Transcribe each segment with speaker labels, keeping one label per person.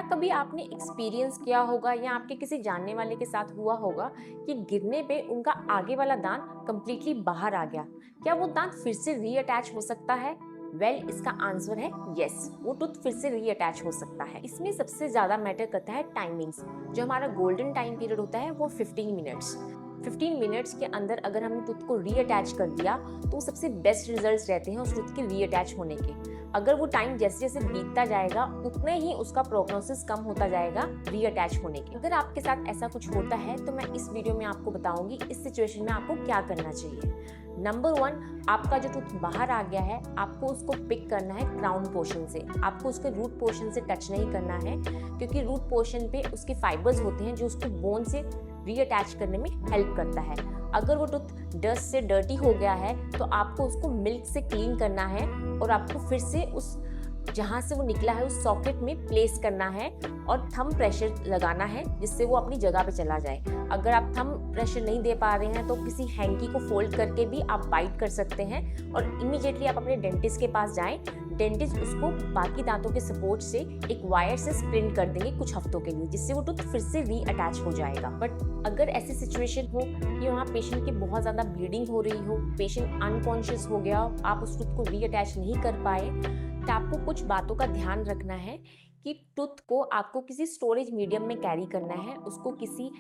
Speaker 1: क्या कभी आपने एक्सपीरियंस किया होगा या आपके किसी जानने वाले के साथ हुआ होगा कि गिरने पे उनका आगे वाला दांत कंप्लीटली बाहर आ गया? क्या वो दांत फिर से रीअटैच हो सकता है? इसका आंसर है यस, वो टूथ फिर से रीअटैच हो सकता है। इसमें सबसे ज्यादा मैटर करता है टाइमिंग्स। जो हमारा गोल्डन टाइम पीरियड होता है वो 15 मिनट्स। 15 मिनट्स के अंदर अगर हमने टूथ को रीअटैच कर दिया तो सबसे बेस्ट रिजल्ट्स रहते हैं उस टूथ के रीअटैच होने के। अगर वो टाइम जैसे जैसे बीतता जाएगा उतने ही उसका प्रोग्नोसिस कम होता जाएगा रीअटैच होने के। अगर आपके साथ ऐसा कुछ होता है तो मैं इस वीडियो में आपको बताऊंगी इस सिचुएशन में आपको क्या करना चाहिए। नंबर 1, आपका जो टूथ बाहर आ गया है आपको उसको पिक करना है क्राउन पोर्शन से। आपको उसके रूट पोर्शन से टच नहीं करना है क्योंकि रूट पोर्शन पे उसके फाइबर्स होते हैं जो उसको बोन से रीअटैच करने में हेल्प करता है। अगर वो टूथ डस्ट से डर्टी हो गया है तो आपको उसको मिल्क से क्लीन करना है और आपको फिर से उस जहाँ से वो निकला है उस सॉकेट में प्लेस करना है और थंब प्रेशर लगाना है जिससे वो अपनी जगह पे चला जाए। अगर आप थंब प्रेशर नहीं दे पा रहे हैं तो किसी हैंकी को फोल्ड करके भी आप बाइट कर सकते हैं और इमीडिएटली आप अपने डेंटिस्ट के पास जाएं। डेंटिस्ट उसको बाकी दांतों के सपोर्ट से एक वायर से स्प्लिंट कर देंगे कुछ हफ्तों के लिए, जिससे वो टूथ फिर से रीअटैच हो जाएगा। बट अगर ऐसी सिचुएशन हो कि वहाँ पेशेंट की बहुत ज़्यादा ब्लीडिंग हो रही हो, पेशेंट अनकॉन्शियस हो गया, आप उस टूथ को रीअटैच नहीं कर पाए, तो आपको कुछ बातों का ध्यान रखना है कि टूथ को आपको किसी स्टोरेज मीडियम में कैरी करना है। उसको किसी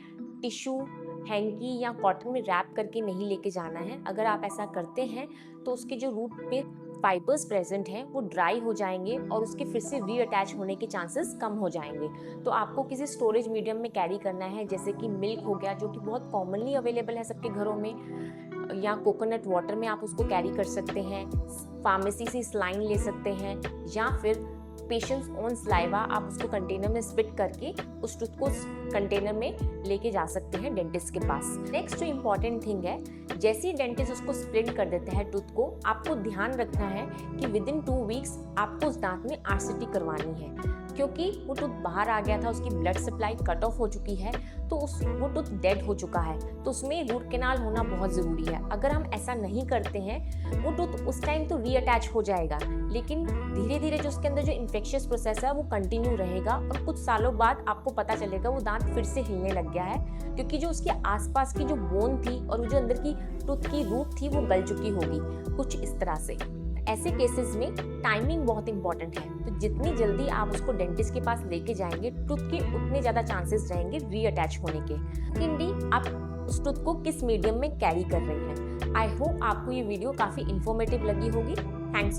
Speaker 1: टिश्यू, हैंकी या कॉटन में रैप करके नहीं लेके जाना है। अगर आप ऐसा करते हैं तो उसके जो रूट पे फाइबर्स प्रेजेंट हैं वो ड्राई हो जाएंगे और उसके फिर से रीअटैच होने के चांसेस कम हो जाएंगे। तो आपको किसी स्टोरेज मीडियम में कैरी करना है, जैसे कि मिल्क हो गया जो कि बहुत कॉमनली अवेलेबल है सबके घरों में, या कोकोनट वाटर में आप उसको कैरी कर सकते हैं। फार्मेसी से स्लाइन ले सकते हैं या फिर पेशेंट्स ओन सलाइवा आप उसको कंटेनर में स्पिट करके उस टूथ को कंटेनर में लेके जा सकते हैं डेंटिस्ट के पास। नेक्स्ट जो इम्पॉर्टेंट थिंग है, जैसे ही डेंटिस्ट उसको स्प्लिंट कर देते हैं टूथ को, आपको ध्यान रखना है कि विदिन 2 वीक्स आपको उस दांत में आरसीटी करवानी है क्योंकि वो टूथ बाहर आ गया था, उसकी ब्लड सप्लाई कट ऑफ हो चुकी है तो वो टूथ डेड हो चुका है, तो उसमें रूट कैनाल होना बहुत ज़रूरी है। अगर हम ऐसा नहीं करते हैं वो टूथ उस टाइम तो रीअटैच हो जाएगा लेकिन धीरे धीरे जो उसके अंदर जो इन्फेक्शियस प्रोसेस है वो कंटिन्यू रहेगा और कुछ सालों बाद आपको पता चलेगा वो दांत फिर से हिलने लग गया है क्योंकि जो उसके आसपास की जो बोन थी और जो अंदर की टूथ की रूट थी वो गल चुकी होगी कुछ इस तरह से। ऐसे केसेस में टाइमिंग बहुत इंपॉर्टेंट है, तो जितनी जल्दी आप उसको डेंटिस्ट के पास लेके जाएंगे टूथ के उतने ज़्यादा चांसेस रहेंगे रीअटैच होने के। सेकेंडली, आप उस टूथ को किस मीडियम में कैरी कर रहे हैं। आई होप आपको ये वीडियो काफ़ी इंफॉर्मेटिव लगी होगी। थैंक्स।